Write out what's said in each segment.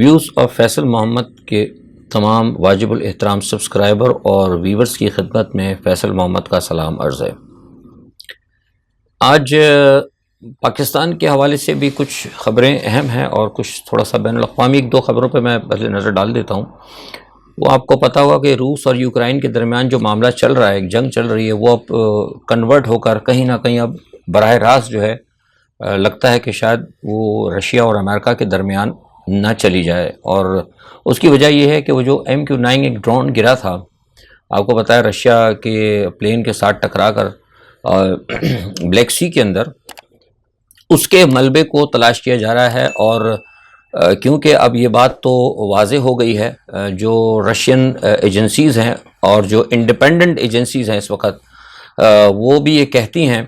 Views of Faisal محمد کے تمام واجب الاحترام سبسکرائبر اور ویورز کی خدمت میں فیصل محمد کا سلام عرض ہے۔ آج پاکستان کے حوالے سے بھی کچھ خبریں اہم ہیں اور کچھ تھوڑا سا بین الاقوامی ایک دو خبروں پہ میں پہلے نظر ڈال دیتا ہوں۔ وہ آپ کو پتہ ہوا کہ روس اور یوکرائن کے درمیان جو معاملہ چل رہا ہے، ایک جنگ چل رہی ہے، وہ اب کنورٹ ہو کر کہیں نہ کہیں اب براہ راست جو ہے لگتا ہے کہ شاید وہ رشیا اور امریکہ کے درمیان نہ چلی جائے، اور اس کی وجہ یہ ہے کہ وہ جو MQ-9 ایک ڈرون گرا تھا، آپ کو پتہ ہے رشیا کے پلین کے ساتھ ٹکرا کر بلیک سی کے اندر اس کے ملبے کو تلاش کیا جا رہا ہے، اور کیونکہ اب یہ بات تو واضح ہو گئی ہے، جو رشین ایجنسیز ہیں اور جو انڈیپینڈنٹ ایجنسیز ہیں اس وقت، وہ بھی یہ کہتی ہیں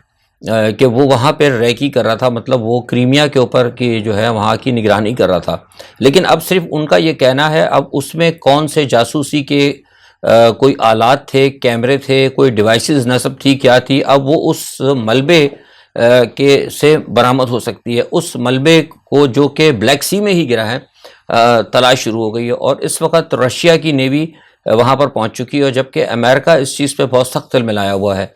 کہ وہ وہاں پہ ریکی کر رہا تھا، مطلب وہ کریمیا کے اوپر کی جو ہے وہاں کی نگرانی کر رہا تھا، لیکن اب صرف ان کا یہ کہنا ہے اب اس میں کون سے جاسوسی کے کوئی آلات تھے، کیمرے تھے، کوئی ڈیوائسز نصب تھی، کیا تھی، اب وہ اس ملبے کے سے برآمد ہو سکتی ہے۔ اس ملبے کو جو کہ بلیک سی میں ہی گرا ہے تلاش شروع ہو گئی ہے، اور اس وقت رشیا کی نیوی وہاں پر پہنچ چکی ہے، جبکہ امریکہ اس چیز پہ بہت سخت دل ملایا ہوا ہے،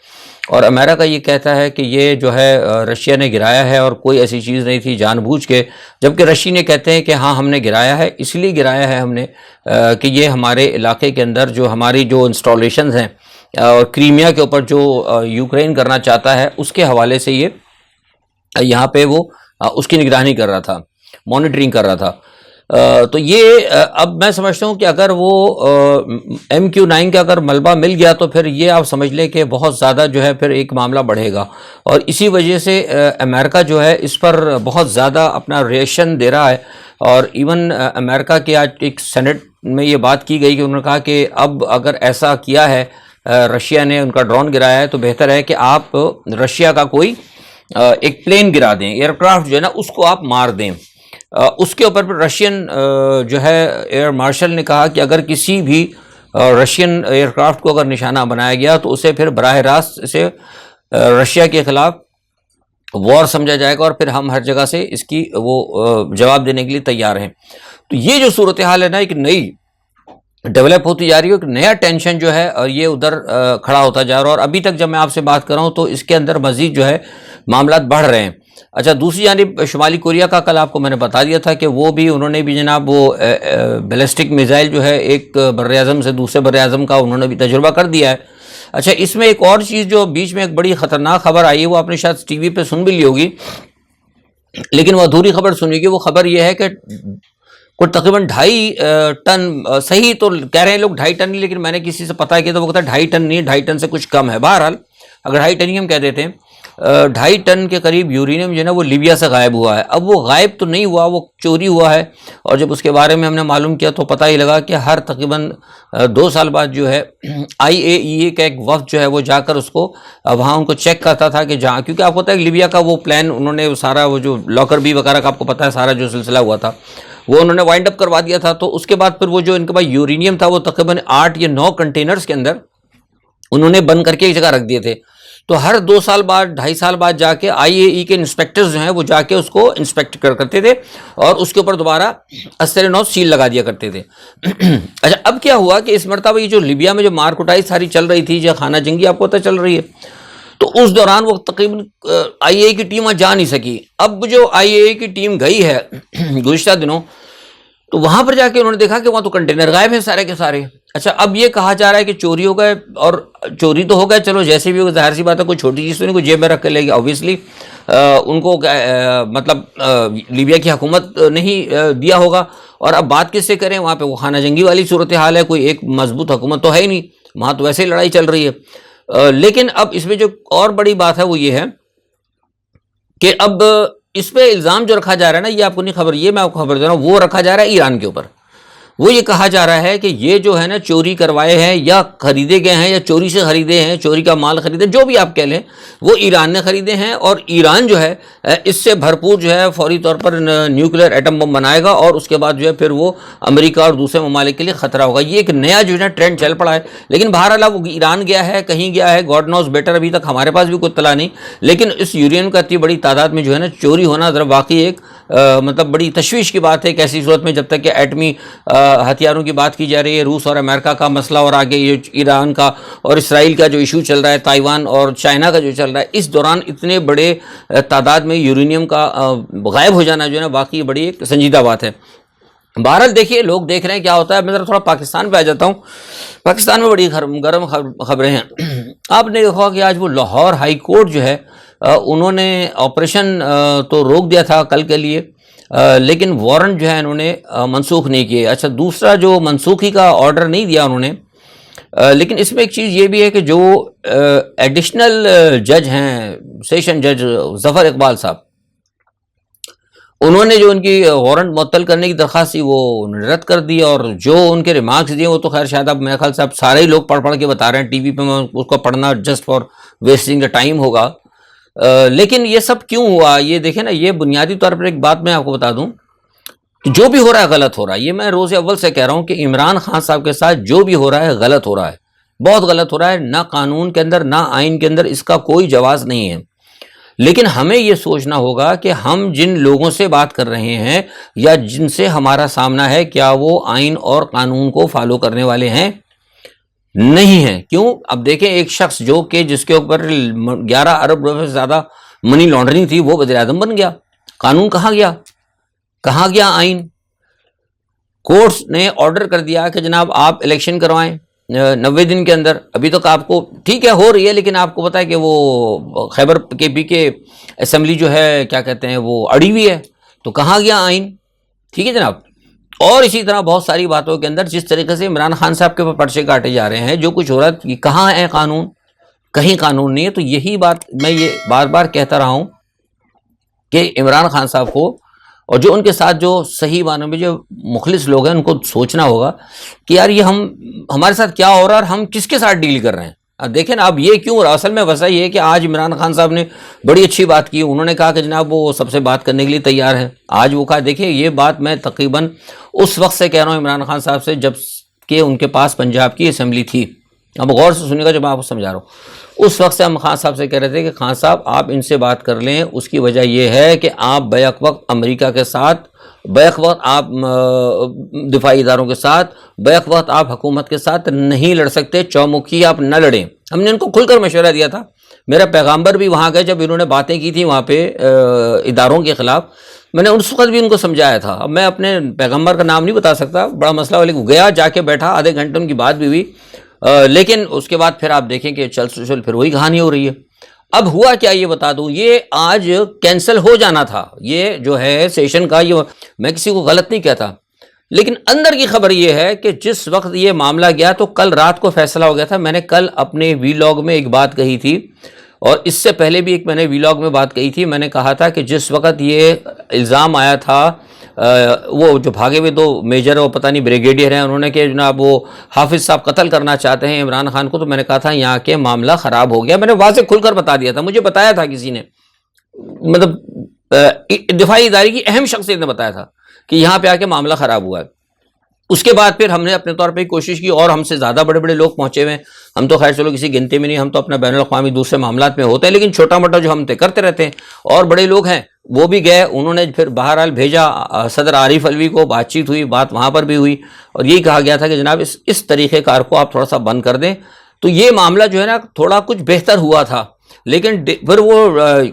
اور امریکہ یہ کہتا ہے کہ یہ جو ہے رشیا نے گرایا ہے اور کوئی ایسی چیز نہیں تھی جان بوجھ کے، جبکہ رشی نے کہتے ہیں کہ ہاں ہم نے گرایا ہے، اس لیے گرایا ہے ہم نے کہ یہ ہمارے علاقے کے اندر جو ہماری جو انسٹالیشنز ہیں اور کریمیا کے اوپر جو یوکرین کرنا چاہتا ہے اس کے حوالے سے یہ یہاں پہ وہ اس کی نگرانی کر رہا تھا، مانیٹرنگ کر رہا تھا۔ تو یہ اب میں سمجھتا ہوں کہ اگر وہ MQ-9 کا اگر ملبہ مل گیا تو پھر یہ آپ سمجھ لیں کہ بہت زیادہ جو ہے پھر ایک معاملہ بڑھے گا، اور اسی وجہ سے امریکہ جو ہے اس پر بہت زیادہ اپنا ریئیکشن دے رہا ہے، اور ایون امریکہ کے آج ایک سینٹ میں یہ بات کی گئی کہ انہوں نے کہا کہ اب اگر ایسا کیا ہے رشیا نے، ان کا ڈرون گرایا ہے، تو بہتر ہے کہ آپ رشیا کا کوئی ایک پلین گرا دیں، ایئر کرافٹ جو ہے نا اس کو آپ مار دیں۔ اس کے اوپر رشین جو ہے ایئر مارشل نے کہا کہ اگر کسی بھی رشین ایئر کرافٹ کو اگر نشانہ بنایا گیا تو اسے پھر براہ راست اسے رشیا کے خلاف وار سمجھا جائے گا، اور پھر ہم ہر جگہ سے اس کی وہ جواب دینے کے لیے تیار ہیں۔ تو یہ جو صورتحال ہے نا، ایک نئی ڈیولپ ہوتی جا رہی ہے، ایک نیا ٹینشن جو ہے اور یہ ادھر کھڑا ہوتا جا رہا ہے، اور ابھی تک جب میں آپ سے بات کر رہا ہوں تو اس کے اندر مزید جو ہے معاملات بڑھ رہے ہیں۔ اچھا، دوسری جانب شمالی کوریا کا کل آپ کو میں نے بتا دیا تھا کہ وہ بھی انہوں نے بھی جناب وہ بیلسٹک میزائل جو ہے ایک بر اعظم سے دوسرے بر اعظم کا انہوں نے بھی تجربہ کر دیا ہے۔ اچھا، اس میں ایک اور چیز جو بیچ میں ایک بڑی خطرناک خبر آئی ہے، وہ آپ نے شاید ٹی وی پہ سن بھی لی ہوگی، لیکن وہ ادھوری خبر سنی گی۔ وہ خبر یہ ہے کہ کوئی تقریباً 2.5 ٹن، صحیح تو کہہ رہے ہیں لوگ 2.5 ٹن نہیں، لیکن میں نے کسی سے پتہ کیا تو وہ کہتا ہے 2.5 ٹن نہیں، 2.5 ٹن سے کچھ کم ہے، بہرحال اگر 2.5 ٹن ہی ہم کہہ دیتے ہیں، 2.5 ٹن کے قریب یورینیم جو ہے نا وہ لیبیا سے غائب ہوا ہے۔ اب وہ غائب تو نہیں ہوا، وہ چوری ہوا ہے، اور جب اس کے بارے میں ہم نے معلوم کیا تو پتہ ہی لگا کہ ہر تقریباً 2 سال بعد جو ہے IAEA کا ایک وفد جو ہے وہ جا کر اس کو وہاں ان کو چیک کرتا تھا کہ جہاں، کیونکہ آپ کو پتہ ہے لیبیا کا وہ پلان انہوں نے سارا وہ جو لاکر بی وغیرہ کا آپ کو پتہ ہے سارا جو سلسلہ ہوا تھا وہ انہوں نے وائنڈ اپ کروا دیا تھا، تو اس کے بعد پھر وہ جو ان کے پاس یورینیم تھا وہ تقریباً 8 یا 9 کنٹینرز کے اندر انہوں نے بند کر کے ایک جگہ رکھ دیے تھے۔ تو ہر 2 سال بعد 2.5 سال بعد جا کے IAEA کے انسپیکٹرز جو ہیں وہ جا کے اس کو انسپیکٹ کرتے تھے، اور اس کے اوپر دوبارہ اثر نو سیل لگا دیا کرتے تھے۔ اچھا، اب کیا ہوا کہ اس مرتبہ یہ جو لیبیا میں جو مار کٹائی ساری چل رہی تھی، جو خانہ جنگی آپ کو پتہ چل رہی ہے، تو اس دوران وہ تقریباً IAEA کی ٹیم وہاں جا نہیں سکی۔ اب جو IAEA کی ٹیم گئی ہے گزشتہ دنوں، تو وہاں پر جا کے انہوں نے دیکھا کہ وہاں تو کنٹینر غائب ہیں سارے کے سارے۔ اچھا، اب یہ کہا جا رہا ہے کہ چوری ہو گئے، اور چوری تو ہو گئے، چلو جیسے بھی ہو، ظاہر سی بات ہے کوئی چھوٹی چیز تو نہیں، کوئی جیب میں رکھ کے لے گیا، اوبیسلی ان کو مطلب لیبیا کی حکومت نہیں دیا ہوگا، اور اب بات کس سے کریں، وہاں پہ وہ خانہ جنگی والی صورتحال ہے، کوئی ایک مضبوط حکومت تو ہے ہی نہیں، وہاں تو ویسے ہی لڑائی چل رہی ہے۔ لیکن اب اس میں جو اور بڑی بات ہے وہ یہ ہے کہ اب اس پہ الزام جو رکھا جا رہا ہے نا، یہ آپ کو نہیں خبر، یہ میں آپ کو خبر دے رہا ہوں، وہ رکھا جا رہا ہے ایران کے اوپر۔ وہ یہ کہا جا رہا ہے کہ یہ جو ہے نا چوری کروائے ہیں یا خریدے گئے ہیں یا چوری سے خریدے ہیں، چوری کا مال خریدے، جو بھی آپ کہہ لیں، وہ ایران نے خریدے ہیں، اور ایران جو ہے اس سے بھرپور جو ہے فوری طور پر نیوکلیر ایٹم بم بنائے گا، اور اس کے بعد جو ہے پھر وہ امریکہ اور دوسرے ممالک کے لیے خطرہ ہوگا۔ یہ ایک نیا جو ہے نا ٹرینڈ چل پڑا ہے، لیکن بہرحال اب ایران گیا ہے، کہیں گیا ہے، گاڈ نوز بیٹر، ابھی تک ہمارے پاس بھی کوئی اطلاع نہیں، لیکن اس یورینیم کا اتنی بڑی تعداد میں جو ہے نا چوری ہونا ذرا واقعی ایک مطلب بڑی تشویش کی بات ہے کہ ایسی صورت میں جب تک کہ ایٹمی ہتھیاروں کی بات کی جا رہی ہے، روس اور امریکہ کا مسئلہ اور آگے یہ ایران کا اور اسرائیل کا جو ایشو چل رہا ہے، تائیوان اور چائنا کا جو چل رہا ہے، اس دوران اتنے بڑے تعداد میں یورینیم کا غائب ہو جانا جو ہے نا واقعی بڑی ایک سنجیدہ بات ہے۔ بہرحال دیکھیے لوگ دیکھ رہے ہیں کیا ہوتا ہے۔ میں ذرا تھوڑا پاکستان پہ آ جاتا ہوں۔ پاکستان میں بڑی گرم خبریں ہیں۔ آپ نے دیکھا کہ آج وہ لاہور ہائی کورٹ جو ہے انہوں نے آپریشن تو روک دیا تھا کل کے لیے، لیکن وارنٹ جو ہے انہوں نے منسوخ نہیں کیے۔ اچھا، دوسرا جو منسوخی کا آرڈر نہیں دیا انہوں نے، لیکن اس میں ایک چیز یہ بھی ہے کہ جو ایڈیشنل جج ہیں، سیشن جج ظفر اقبال صاحب، انہوں نے جو ان کی وارنٹ معطل کرنے کی درخواست تھی وہ رد کر دی، اور جو ان کے ریمارکس دیے وہ تو خیر شاید اب میرے خیال سے اب سارے ہی لوگ پڑھ کے بتا رہے ہیں، ٹی وی پہ میں اس کو پڑھنا just for wasting the time ہوگا۔ لیکن یہ سب کیوں ہوا؟ یہ دیکھیں نا، یہ بنیادی طور پر ایک بات میں آپ کو بتا دوں کہ جو بھی ہو رہا ہے غلط ہو رہا ہے۔ یہ میں روز اول سے کہہ رہا ہوں کہ عمران خان صاحب کے ساتھ جو بھی ہو رہا ہے غلط ہو رہا ہے، بہت غلط ہو رہا ہے۔ نہ قانون کے اندر نہ آئین کے اندر اس کا کوئی جواز نہیں ہے، لیکن ہمیں یہ سوچنا ہوگا کہ ہم جن لوگوں سے بات کر رہے ہیں یا جن سے ہمارا سامنا ہے، کیا وہ آئین اور قانون کو فالو کرنے والے ہیں؟ نہیں ہیں۔ کیوں؟ اب دیکھیں، ایک شخص جو کہ جس کے اوپر 11 ارب روپے سے زیادہ منی لانڈرنگ تھی، وہ وزیر اعظم بن گیا۔ قانون کہاں گیا؟ کہاں گیا آئین؟ کورٹس نے آرڈر کر دیا کہ جناب آپ الیکشن کروائیں 90 دن کے اندر۔ ابھی تک آپ کو ٹھیک ہے ہو رہی ہے، لیکن آپ کو پتا ہے کہ وہ خیبر کے پی کے اسمبلی جو ہے کیا کہتے ہیں وہ اڑی ہوئی ہے، تو کہاں گیا آئین؟ ٹھیک ہے جناب۔ اور اسی طرح بہت ساری باتوں کے اندر جس طریقے سے عمران خان صاحب کے اوپر پرچے کاٹے جا رہے ہیں، جو کچھ ہو رہا ہے، یہ کہاں ہے قانون؟ کہیں قانون نہیں ہے۔ تو یہی بات میں یہ بار بار کہتا رہا ہوں کہ عمران خان صاحب کو اور جو ان کے ساتھ جو صحیح معنوں میں جو مخلص لوگ ہیں ان کو سوچنا ہوگا کہ یار یہ ہمارے ساتھ کیا ہو رہا ہے اور ہم کس کے ساتھ ڈیل کر رہے ہیں۔ اب دیکھیں نا، اب یہ کیوں ہو رہا ہے؟ اصل میں وجہ یہ ہے کہ آج عمران خان صاحب نے بڑی اچھی بات کی۔ انہوں نے کہا کہ جناب وہ سب سے بات کرنے کے لیے تیار ہے۔ آج وہ کہا، دیکھیں یہ بات میں تقریباً اس وقت سے کہہ رہا ہوں عمران خان صاحب سے، جب کہ ان کے پاس پنجاب کی اسمبلی تھی۔ اب غور سے سنیے گا جب میں آپ کو سمجھا رہا ہوں۔ اس وقت سے ہم خان صاحب سے کہہ رہے تھے کہ خان صاحب آپ ان سے بات کر لیں۔ اس کی وجہ یہ ہے کہ آپ بیک وقت امریکہ کے ساتھ، بیک وقت آپ دفاعی اداروں کے ساتھ، بیک وقت آپ حکومت کے ساتھ نہیں لڑ سکتے، چومکھی آپ نہ لڑیں۔ ہم نے ان کو کھل کر مشورہ دیا تھا۔ میرا پیغامبر بھی وہاں گئے جب انہوں نے باتیں کی تھی وہاں پہ اداروں کے خلاف، میں نے اس وقت بھی ان کو سمجھایا تھا۔ اب میں اپنے پیغمبر کا نام نہیں بتا سکتا، بڑا مسئلہ، لیکن گیا جا کے بیٹھا، آدھے گھنٹے ان کی بات بھی ہوئی، لیکن اس کے بعد پھر آپ دیکھیں کہ چل پھر وہی کہانی ہو رہی ہے۔ اب ہوا کیا یہ بتا دوں، یہ آج کینسل ہو جانا تھا، یہ جو ہے سیشن کا، یہ میں کسی کو غلط نہیں کہتا، لیکن اندر کی خبر یہ ہے کہ جس وقت یہ معاملہ گیا تو کل رات کو فیصلہ ہو گیا تھا۔ میں نے کل اپنے ویلاگ میں ایک بات کہی تھی، اور اس سے پہلے بھی ایک میں نے ویلاگ میں بات کہی تھی۔ میں نے کہا تھا کہ جس وقت یہ الزام آیا تھا، وہ جو بھاگے ہوئے 2 میجر اور پتہ نہیں بریگیڈیئر ہیں، انہوں نے کہ جناب وہ حافظ صاحب قتل کرنا چاہتے ہیں عمران خان کو، تو میں نے کہا تھا یہاں کے معاملہ خراب ہو گیا۔ میں نے واضح کھل کر بتا دیا تھا، مجھے بتایا تھا کسی نے، مطلب دفاعی ادارے کی اہم شخصیت نے بتایا تھا کہ یہاں پہ آ کے معاملہ خراب ہوا ہے۔ اس کے بعد پھر ہم نے اپنے طور پہ کوشش کی، اور ہم سے زیادہ بڑے بڑے لوگ پہنچے ہوئے ہیں۔ ہم تو خیر چلو کسی گنتی میں نہیں، ہم تو اپنا بین الاقوامی دوسرے معاملات میں ہوتے ہیں، لیکن چھوٹا موٹا جو ہم کرتے رہتے ہیں، اور بڑے لوگ ہیں وہ بھی گئے، انہوں نے پھر بہرحال بھیجا صدر عارف علوی کو، بات چیت ہوئی، بات وہاں پر بھی ہوئی، اور یہی کہا گیا تھا کہ جناب اس طریقہ کار کو آپ تھوڑا سا بند کر دیں۔ تو یہ معاملہ جو ہے نا تھوڑا کچھ بہتر ہوا تھا، لیکن پھر وہ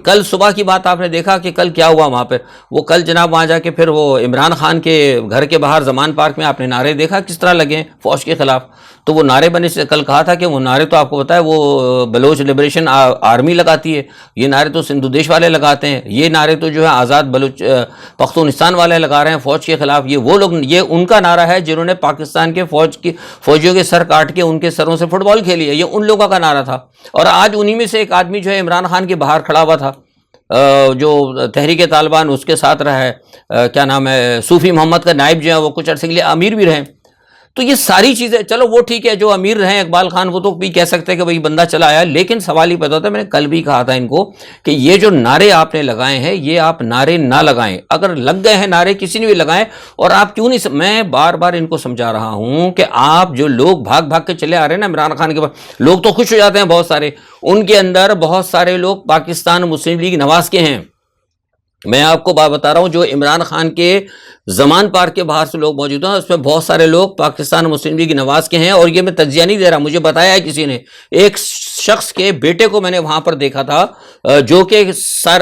کل صبح کی بات آپ نے دیکھا کہ کل کیا ہوا وہاں پہ۔ وہ کل جناب وہاں جا کے پھر وہ عمران خان کے گھر کے باہر زمان پارک میں آپ نے نعرے دیکھا کس طرح لگے فوج کے خلاف۔ تو وہ نعرے بنے سے کل کہا تھا کہ وہ نعرے تو آپ کو پتا ہے وہ بلوچ لبریشن آرمی لگاتی ہے، یہ نعرے تو سندھو دیش والے لگاتے ہیں، یہ نعرے تو جو ہے آزاد بلوچ پختونستان والے لگا رہے ہیں فوج کے خلاف۔ یہ وہ لوگ، یہ ان کا نعرہ ہے جنہوں نے پاکستان کے فوجیوں کے سر کاٹ کے ان کے سروں سے فٹ بال کھیلی ہے، یہ ان لوگوں کا نعرہ تھا۔ اور آج انہی میں سے ایک آدمی جو ہے عمران خان کے باہر کھڑا ہوا تھا، جو تحریک طالبان اس کے ساتھ رہا ہے، کیا نام ہے، صوفی محمد کا نائب جو ہے، وہ کچھ عرصے کے لیے امیر بھی رہے۔ تو یہ ساری چیزیں چلو وہ ٹھیک ہے، جو امیر رہے اقبال خان وہ تو بھی کہہ سکتے ہیں کہ بھائی بندہ چلا آیا، لیکن سوال ہی پیدا ہوتا ہے، میں نے کل بھی کہا تھا ان کو کہ یہ جو نعرے آپ نے لگائے ہیں یہ آپ نعرے نہ لگائیں، اگر لگ گئے ہیں نعرے کسی نے بھی لگائیں، اور آپ کیوں نہیں، میں بار بار ان کو سمجھا رہا ہوں کہ آپ جو لوگ بھاگ بھاگ کے چلے آ رہے ہیں نا عمران خان کے پاس، لوگ تو خوش ہو جاتے ہیں بہت سارے، ان کے اندر بہت سارے لوگ پاکستان مسلم لیگ نواز کے ہیں، میں آپ کو بات بتا رہا ہوں، جو عمران خان کے زمان پارک کے باہر سے لوگ موجود ہیں، اس میں بہت سارے لوگ پاکستان مسلم لیگ نواز کے ہیں، اور یہ میں تجزیہ نہیں دے رہا، مجھے بتایا ہے کسی نے، ایک شخص کے بیٹے کو میں نے وہاں پر دیکھا تھا جو کہ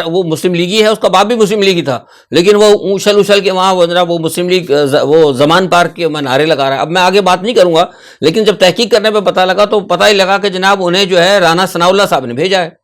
وہ مسلم لیگی ہے، اس کا باپ بھی مسلم لیگی تھا، لیکن وہ اچھل کے وہاں وہ مسلم لیگ وہ زمان پارک کے نعرے لگا رہا ہے۔ اب میں آگے بات نہیں کروں گا، لیکن جب تحقیق کرنے پہ پتہ لگا تو پتہ ہی لگا کہ جناب انہیں جو ہے رانا ثناء اللہ صاحب نے بھیجا ہے۔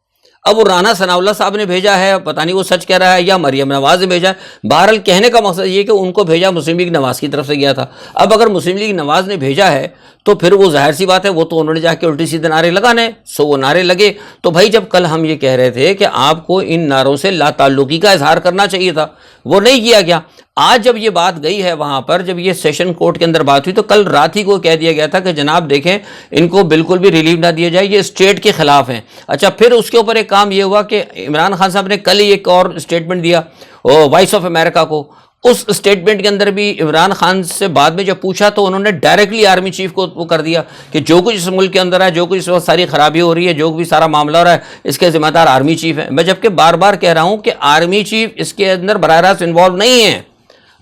اب وہ رانا ثناء اللہ صاحب نے بھیجا ہے، پتہ نہیں وہ سچ کہہ رہا ہے یا مریم نواز نے بھیجا ہے، بہرحال کہنے کا مقصد یہ کہ ان کو بھیجا مسلم لیگ نواز کی طرف سے گیا تھا۔ اب اگر مسلم لیگ نواز نے بھیجا ہے تو پھر وہ ظاہر سی بات ہے، وہ تو انہوں نے جا کے الٹی سیدھے نعرے لگانے، سو وہ نعرے لگے۔ تو بھائی جب کل ہم یہ کہہ رہے تھے کہ آپ کو ان نعروں سے لا تعلقی کا اظہار کرنا چاہیے تھا، وہ نہیں کیا گیا۔ آج جب یہ بات گئی ہے وہاں پر، جب یہ سیشن کورٹ کے اندر بات ہوئی تو کل رات ہی کو کہہ دیا گیا تھا کہ جناب دیکھیں ان کو بالکل بھی ریلیو نہ دیا جائے، یہ اسٹیٹ کے خلاف ہیں۔ اچھا، پھر اس کے اوپر ایک کام یہ ہوا کہ عمران خان صاحب نے کل ہی ایک اور اسٹیٹمنٹ دیا وائس آف امریکہ کو۔ اس اسٹیٹمنٹ کے اندر بھی عمران خان سے بعد میں جب پوچھا تو انہوں نے ڈائریکٹلی آرمی چیف کو وہ کر دیا کہ جو کچھ اس ملک کے اندر ہے، جو کچھ اس وقت ساری خرابی ہو رہی ہے، جو بھی سارا معاملہ ہو رہا ہے، اس کے ذمہ دار آرمی چیف ہے۔ میں جبکہ بار بار کہہ رہا ہوں کہ آرمی چیف اس کے اندر براہ راست انوالو نہیں ہے،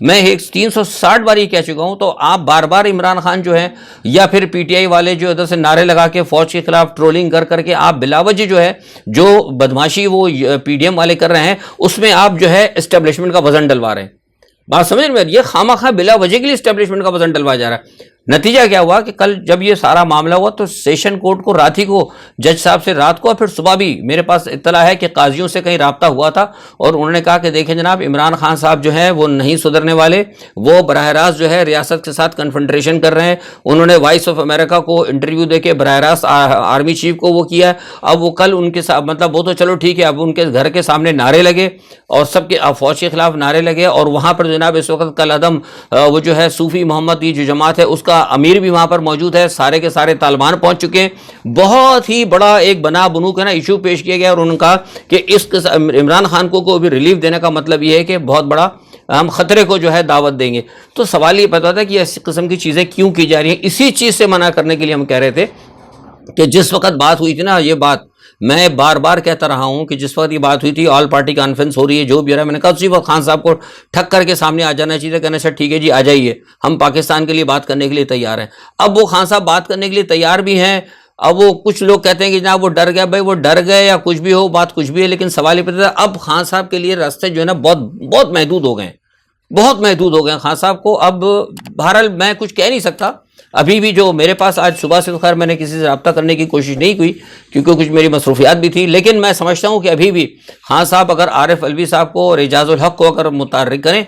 میں 360 بار یہ کہہ چکا ہوں۔ تو آپ بار بار عمران خان جو ہے یا پھر پی ٹی آئی والے جو ادھر سے نعرے لگا کے فوج کے خلاف ٹرولنگ کر کے آپ بلا وجہ جو ہے جو بدماشی وہ پی ڈی ایم والے کر رہے ہیں، اس میں آپ جو ہے اسٹیبلشمنٹ کا وزن ڈلوا رہے ہیں۔ بات سمجھ میں، یہ خواہ بلا وجہ کے لیے اسٹیبلشمنٹ کا وزن ڈلوایا جا رہا ہے۔ نتیجہ کیا ہوا کہ کل جب یہ سارا معاملہ ہوا تو سیشن کورٹ کو رات ہی کو جج صاحب سے رات کو، اور پھر صبح بھی میرے پاس اطلاع ہے کہ قاضیوں سے کہیں رابطہ ہوا تھا، اور انہوں نے کہا کہ دیکھیں جناب عمران خان صاحب جو ہیں وہ نہیں سدھرنے والے، وہ براہ راست جو ہے ریاست کے ساتھ کنفنٹریشن کر رہے ہیں۔ انہوں نے وائس آف امریکہ کو انٹرویو دے کے براہ راست آرمی چیف کو وہ کیا ہے۔ اب وہ کل ان کے ساتھ مطلب وہ تو چلو ٹھیک ہے، اب ان کے گھر کے سامنے نعرے لگے اور سب کے فوج کے خلاف نعرے لگے، اور وہاں پر جناب اس وقت کل عدم وہ جو ہے صوفی محمد کی جو جماعت ہے اس کا امیر بھی وہاں پر موجود ہے، سارے کے سارے طالبان پہنچ چکے ہیں۔ بہت ہی بڑا ایک بنا بنو کا نا ایشو پیش کیا گیا، اور انہوں نے کہا کہ اس عمران خان کو بھی ریلیف دینے کا مطلب یہ ہے کہ بہت بڑا ہم خطرے کو جو ہے دعوت دیں گے۔ تو سوال یہ پیدا ہوتا ہے کہ اس قسم کی چیزیں کیوں کی جا رہی ہیں؟ اسی چیز سے منع کرنے کے لیے ہم کہہ رہے تھے کہ جس وقت بات ہوئی تھی نا، یہ بات میں بار بار کہتا رہا ہوں کہ جس وقت یہ بات ہوئی تھی آل پارٹی کانفرنس ہو رہی ہے جو بھی ہو رہا ہے، میں نے کہا اسی وقت خان صاحب کو ٹھک کر کے سامنے آ جانا چاہیے، کہنا سر ٹھیک ہے جی آ جائیے، ہم پاکستان کے لیے بات کرنے کے لیے تیار ہیں۔ اب وہ خان صاحب بات کرنے کے لیے تیار بھی ہیں۔ اب وہ کچھ لوگ کہتے ہیں کہ جناب وہ ڈر گئے، بھائی وہ ڈر گئے یا کچھ بھی ہو، بات کچھ بھی ہے، لیکن سوال یہ پیدا ہے اب خان صاحب کے لیے راستے جو ہے نا بہت محدود ہو گئے ہیں، بہت محدود ہو گئے ہیں خان صاحب کو۔ اب بہرحال میں کچھ کہہ نہیں سکتا ابھی بھی، جو میرے پاس آج صبح سے تو خیر میں نے کسی سے رابطہ کرنے کی کوشش نہیں کی کیونکہ کچھ میری مصروفیات بھی تھی، لیکن میں سمجھتا ہوں کہ ابھی بھی خان صاحب اگر عارف الوی صاحب کو اور اعجاز الحق کو اگر متحرک کریں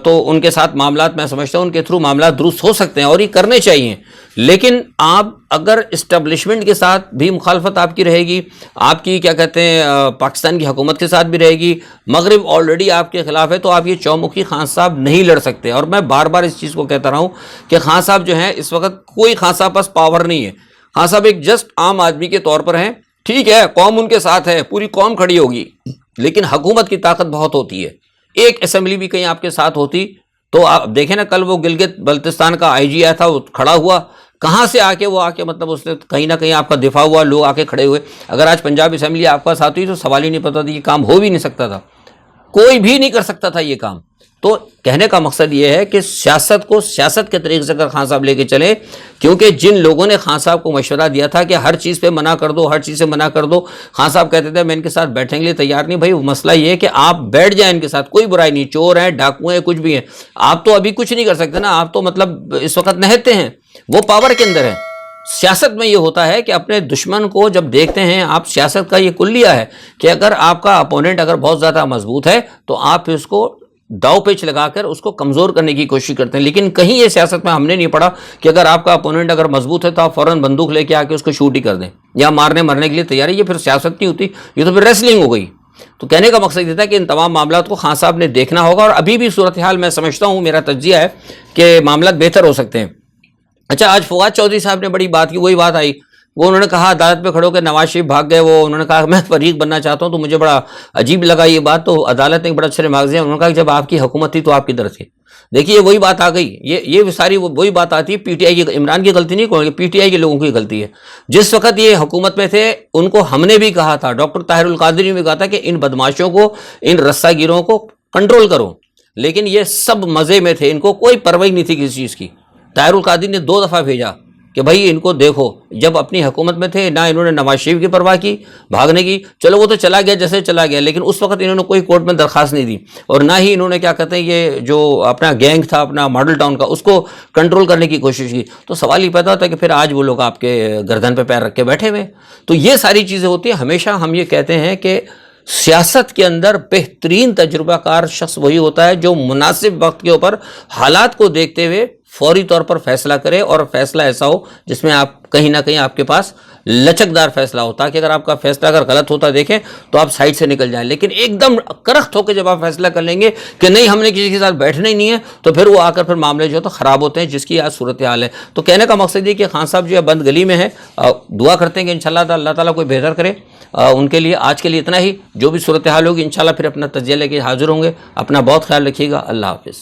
تو ان کے ساتھ معاملات میں سمجھتا ہوں ان کے تھرو معاملات درست ہو سکتے ہیں اور یہ کرنے چاہیے۔ لیکن آپ اگر اسٹیبلشمنٹ کے ساتھ بھی مخالفت آپ کی رہے گی، آپ کی کیا کہتے ہیں پاکستان کی حکومت کے ساتھ بھی رہے گی، مغرب آلریڈی آپ کے خلاف ہے، تو آپ یہ چومکھی خان صاحب نہیں لڑ سکتے۔ اور میں بار بار اس چیز کو کہتا رہا ہوں کہ خان صاحب جو ہیں اس وقت کوئی خان صاحب پاس پاور نہیں ہے، خان صاحب ایک جسٹ عام آدمی کے طور پر ہیں۔ ٹھیک ہے قوم ان کے ساتھ ہے، پوری قوم کھڑی ہوگی، لیکن حکومت کی طاقت بہت ہوتی ہے۔ ایک اسمبلی بھی کہیں آپ کے ساتھ ہوتی تو آپ دیکھیں نا، کل وہ گلگت بلتستان کا آئی جی آیا تھا، وہ کھڑا ہوا، کہاں سے آ کے مطلب اس نے کہیں نہ کہیں آپ کا دفاع ہوا، لوگ آ کے کھڑے ہوئے۔ اگر آج پنجاب اسمبلی آپ کا ساتھ ہوئی تو سوال ہی نہیں پتا تھا، یہ کام ہو بھی نہیں سکتا تھا، کوئی بھی نہیں کر سکتا تھا یہ کام۔ تو کہنے کا مقصد یہ ہے کہ سیاست کو سیاست کے طریقے سے اگر خان صاحب لے کے چلیں، کیونکہ جن لوگوں نے خان صاحب کو مشورہ دیا تھا کہ ہر چیز پہ منع کر دو، ہر چیز سے منع کر دو، خان صاحب کہتے تھے میں ان کے ساتھ بیٹھنے کے لیے تیار نہیں۔ بھائی مسئلہ یہ ہے کہ آپ بیٹھ جائیں ان کے ساتھ، کوئی برائی نہیں، چور ہیں ڈاکو ہیں کچھ بھی ہیں، آپ تو ابھی کچھ نہیں کر سکتے نا، آپ تو مطلب اس وقت نہتے ہیں، وہ پاور کے اندر ہے۔ سیاست میں یہ ہوتا ہے کہ اپنے دشمن کو جب دیکھتے ہیں، آپ سیاست کا یہ کلیہ ہے کہ اگر آپ کا اپوننٹ اگر بہت زیادہ مضبوط ہے تو آپ اس کو داؤ پیچ لگا کر اس کو کمزور کرنے کی کوشش کرتے ہیں۔ لیکن کہیں یہ سیاست میں ہم نے نہیں پڑھا کہ اگر آپ کا اپوننٹ اگر مضبوط ہے تو آپ فوراً بندوق لے کے آ کے اس کو شوٹ ہی کر دیں یا مرنے کے لیے تیار ہے۔ یہ پھر سیاست نہیں ہوتی، یہ تو پھر ریسلنگ ہو گئی۔ تو کہنے کا مقصد یہ تھا کہ ان تمام معاملات کو خان صاحب نے دیکھنا ہوگا، اور ابھی بھی صورتحال میں سمجھتا ہوں، میرا تجزیہ ہے کہ معاملات بہتر ہو سکتے ہیں۔ اچھا، آج فواد چودھری صاحب نے بڑی بات کی، وہی بات آئی وہ انہوں نے کہا عدالت پہ کھڑے ہو کے نواز شریف بھاگ گئے، وہ انہوں نے کہا میں فریق بننا چاہتا ہوں، تو مجھے بڑا عجیب لگا یہ بات، تو عدالت نے بڑا اچھے ماغذ دیا، انہوں نے کہا کہ جب آپ کی حکومت تھی تو آپ کدھر تھے؟ دیکھیے وہی بات آ گئی، یہ ساری وہی بات آتی ہے، پی ٹی آئی کی، عمران کی غلطی نہیں کہوں گی، پی ٹی آئی کے لوگوں کی غلطی ہے۔ جس وقت یہ حکومت میں تھے ان کو ہم نے بھی کہا تھا، ڈاکٹر طاہر القادری نے بھی کہا تھا کہ ان بدماشوں کو، ان رسہ گیروں کو کنٹرول کرو، لیکن یہ سب مزے میں تھے، ان کو کوئی پرواہ نہیں تھی کسی چیز کی۔ طاہر القادری نے 2 دفعہ بھیجا کہ بھائی ان کو دیکھو، جب اپنی حکومت میں تھے نہ انہوں نے نواز شریف کی پرواہ کی بھاگنے کی، چلو وہ تو چلا گیا جیسے چلا گیا، لیکن اس وقت انہوں نے کوئی کورٹ میں درخواست نہیں دی، اور نہ ہی انہوں نے کیا کہتے ہیں یہ جو اپنا گینگ تھا اپنا ماڈل ٹاؤن کا، اس کو کنٹرول کرنے کی کوشش کی۔ تو سوال یہ پیدا ہوتا ہے کہ پھر آج وہ لوگ آپ کے گردن پہ پیر رکھ کے بیٹھے ہوئے۔ تو یہ ساری چیزیں ہوتی ہیں۔ ہمیشہ ہم یہ کہتے ہیں کہ سیاست کے اندر بہترین تجربہ کار شخص وہی ہوتا ہے جو مناسب وقت کے اوپر حالات کو دیکھتے ہوئے فوری طور پر فیصلہ کرے، اور فیصلہ ایسا ہو جس میں آپ کہیں نہ کہیں آپ کے پاس لچکدار فیصلہ ہو، تاکہ اگر آپ کا فیصلہ اگر غلط ہوتا دیکھیں تو آپ سائڈ سے نکل جائیں۔ لیکن ایک دم کرخت ہو کے جب آپ فیصلہ کر لیں گے کہ نہیں ہم نے کسی کے ساتھ بیٹھنا ہی نہیں ہے، تو پھر وہ آ کر پھر معاملے جو ہے تو خراب ہوتے ہیں، جس کی آج صورتحال ہے۔ تو کہنے کا مقصد یہ کہ خان صاحب جو ہے بند گلی میں ہے، دعا کرتے ہیں کہ انشاءاللہ اللہ تعالیٰ کوئی بہتر کرے ان کے لیے۔ آج کے لیے اتنا ہی، جو بھی صورتحال ہوگی انشاءاللہ پھر اپنا تجزیہ لے کے حاضر ہوں گے۔ اپنا بہت خیال رکھیے گا، اللہ حافظ۔